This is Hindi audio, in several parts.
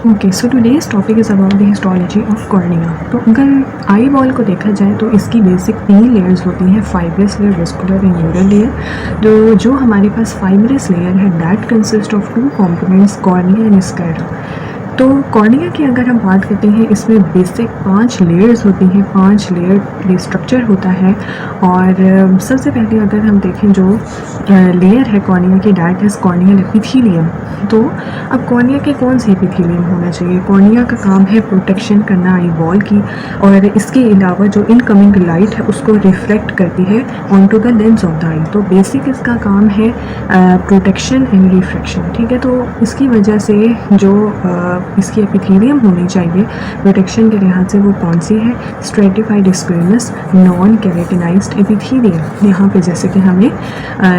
Okay, so today's topic is about the histology of cornea. तो अगर आई बॉल को देखा जाए तो इसकी बेसिक 3 लेयर्स होती हैं, fibrous layer, vascular and neural layer. तो जो हमारे पास फाइब्रस लेयर है that consist of 2 components, cornea and sclera. तो कॉर्निया की अगर हम बात करते हैं, इसमें बेसिक 5 लेयर्स होती हैं, 5 लेयर स्ट्रक्चर होता है। और सबसे पहले अगर हम देखें जो लेयर है कॉर्निया की, दैट इज़ कॉर्नियल एपिथेलियम। तो अब कॉर्निया के कौन से एपिथेलियम होना चाहिए? कॉर्निया का काम है प्रोटेक्शन करना आई बॉल की, और इसके अलावा जो इनकमिंग लाइट है उसको रिफ्लेक्ट करती है onto the lens of the eye. तो बेसिक इसका काम है प्रोटेक्शन एंड रिफ्लेक्शन, ठीक है। तो इसकी वजह से जो इसकी एपिथेलियम होनी चाहिए प्रोटेक्शन के लिहाज से, वो कौन सी है? Stratified squamous non keratinized epithelium. यहाँ पे जैसे कि हमें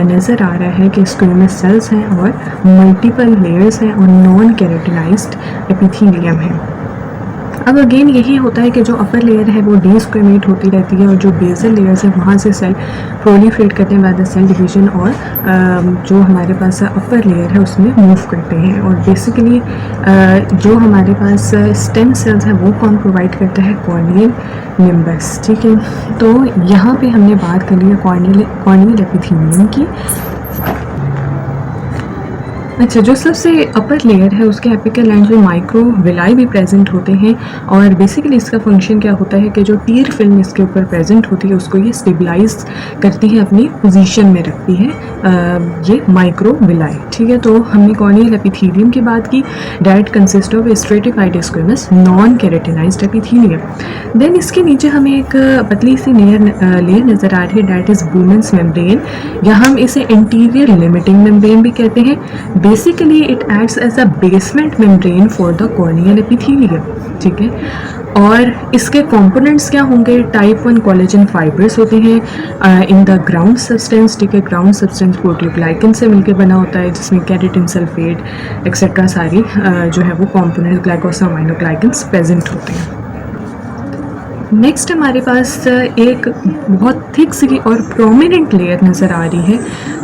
नज़र आ रहा है कि स्क्वेमस सेल्स हैं और मल्टीपल लेयर्स हैं और नॉन केराटिनाइज्ड एपिथेलियम है। अब अगेन यही होता है कि जो अपर लेयर है वो डीस्क्वेमेट होती रहती है, और जो बेसल लेयर्स है वहाँ से सेल प्रोलिफरेट करते हैं बाय द सेल डिवीजन, और जो हमारे पास अपर लेयर है उसमें मूव करते हैं। और बेसिकली जो हमारे पास स्टेम सेल्स हैं वो कौन प्रोवाइड करता है? कॉर्नियल निम्बस, ठीक है। तो यहाँ पे हमने बात कर ली है कॉर्नियल एपिथेलियम की। अच्छा, जो सबसे अपर लेयर है उसके एपिकल एंड में माइक्रोविलाई भी प्रेजेंट होते हैं, और बेसिकली इसका फंक्शन क्या होता है कि जो टीर फिल्म इसके ऊपर प्रेजेंट होती है उसको ये स्टेबलाइज करती है, अपनी पोजीशन में रखती है ये माइक्रोविलाई, ठीक है। तो हमने कॉर्नियल एपिथेलियम की बात की, that consist of stratified squamous non keratinized epithelium. Then इसके नीचे हमें एक पतली सी लेयर नज़र आ रही है, दैट इज़ बुमेन्स मेम्ब्रेन, या हम इसे इंटीरियर लिमिटिंग मेम्ब्रेन भी कहते हैं। Basically it acts as a basement membrane for the corneal epithelium, ठीक है। और इसके कंपोनेंट्स क्या होंगे? टाइप 1 कोलेजन फाइबर्स होते हैं इन द ग्राउंड सब्सटेंस, ठीक है। ग्राउंड सब्सटेंस प्रोटीओग्लाइकन से मिलकर बना होता है, जिसमें कैरेटिन सल्फेट एक्सेट्रा सारी जो है वो कंपोनेंट ग्लाइकोसामाइनोग्लाइकन्स प्रेजेंट होते हैं। नेक्स्ट हमारे पास एक बहुत थिक सी और प्रोमिनेंट लेयर नज़र आ रही है,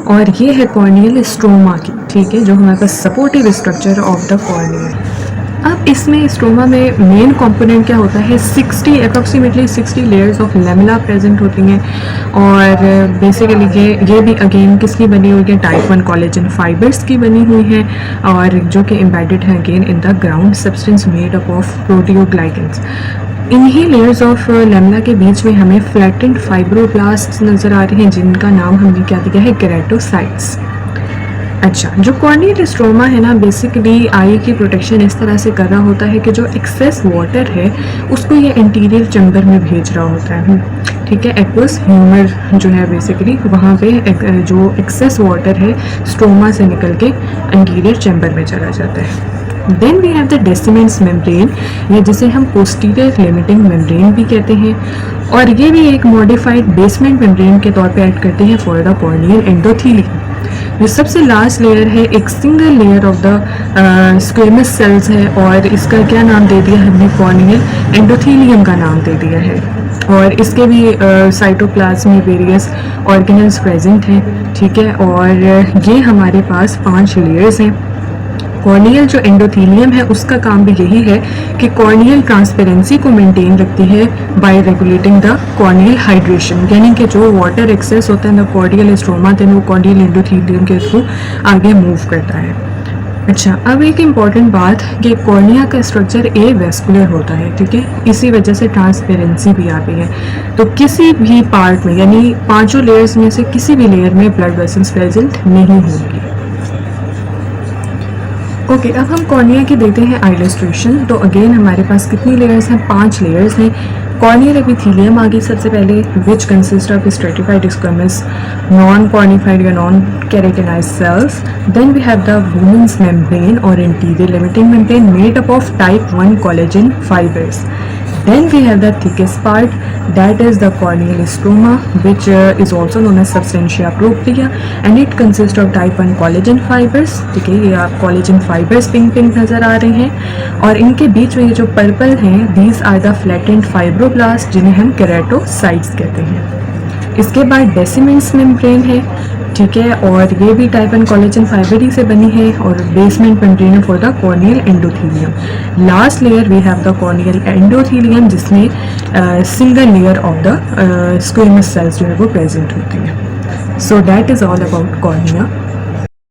और ये है कॉर्नियल स्ट्रोमा की, ठीक है, जो हमारे पास supportive structure of the cornea. अब इसमें स्ट्रोमा में मेन कंपोनेंट क्या होता है? Approximately 60 layers of lamella present होती हैं, और बेसिकली ये भी अगेन किसकी बनी हुई है? टाइप 1 कोलेजन फाइबर्स की बनी हुई हैं, और जो कि एम्बेडेड है again in the ground substance made up of proteoglycans. इन्हीं लेयर्स ऑफ लेमिना के बीच में हमें फ्लैटेंड फाइब्रोब्लास्ट नज़र आ रहे हैं, जिनका नाम हमने क्या दिया है? केराटोसाइट्स। अच्छा, जो कॉर्नियल स्ट्रोमा है ना, बेसिकली आई की प्रोटेक्शन इस तरह से कर रहा होता है कि जो एक्सेस वाटर है उसको ये इंटीरियर चैम्बर में भेज रहा होता है, ठीक है। एक्वस ह्यूमर जो है बेसिकली वहाँ पे जो एक्सेस वाटर है स्ट्रोमा से निकल के इंटीरियर चैम्बर में चला जाता है। Then we have the Descemet's membrane, या जिसे हम पोस्टीरियर लिमिटिंग मेम्ब्रेन भी कहते हैं, और ये भी एक मॉडिफाइड बेसमेंट मेम्ब्रेन के तौर पे ऐड करते हैं फॉर द कॉर्नियल एंडोथेलियम। जो सबसे लास्ट लेयर है एक single layer of the squamous cells है, और इसका क्या नाम दे दिया हमने? कॉर्नियल एंडोथेलियम का नाम दे दिया है। और इसके भी साइटोप्लाज्म में वेरियस ऑर्गेनल्स प्रेजेंट हैं, ठीक है। और ये हमारे पास 5 लेयर्स हैं। कॉर्नियल जो एंडोथेलियम है उसका काम भी यही है कि कॉर्नियल ट्रांसपेरेंसी को मेंटेन रखती है bye regulating the corneal hydration, यानी कि जो वाटर एक्सेस होता है ना कॉर्नियल स्ट्रोमा देन वो कॉर्नियल एंडोथेलियम के थ्रू आगे मूव करता है। अच्छा, अब एक इम्पॉर्टेंट बात कि कॉर्निया का स्ट्रक्चर ए वेस्कुलर होता है, ठीक है। इसी वजह से ट्रांसपेरेंसी भी आती है। तो किसी भी पार्ट में, यानी 5 लेयर्स में से किसी भी लेयर में ब्लड वेसल्स प्रेजेंट नहीं होंगी। ओके, अब हम कॉर्निया की देते हैं इलस्ट्रेशन। तो अगेन हमारे पास कितनी लेयर्स हैं? 5 लेयर्स हैं। कॉर्नियल एपिथेलियम आ गई सबसे पहले, which consist of stratified squamous non cornified या non keratinized cells. Then we have the Bowman's membrane और interior limiting membrane made up of type 1 collagen fibres. Then we have the thickest part, that is the corneal stroma, which is also known as substantia propria, and it consists of type 1 collagen fibers, ठीक है। ये आप collagen fibers पिंक नज़र आ रहे हैं, और इनके बीच में ये जो पर्पल हैं, these are the flattened fibroblasts, जिन्हें हम केराटोसाइट्स कहते हैं। इसके बाद डेसिमेंस मेम्ब्रेन है, ठीक है, और ये भी टाइप एंड कोलेजन फाइबर ही से बनी है और basement membrane for the corneal endothelium. Last layer we have the corneal endothelium जिसमें single layer of the squamous cells जो है वो प्रेजेंट होती है। So that is all about cornea.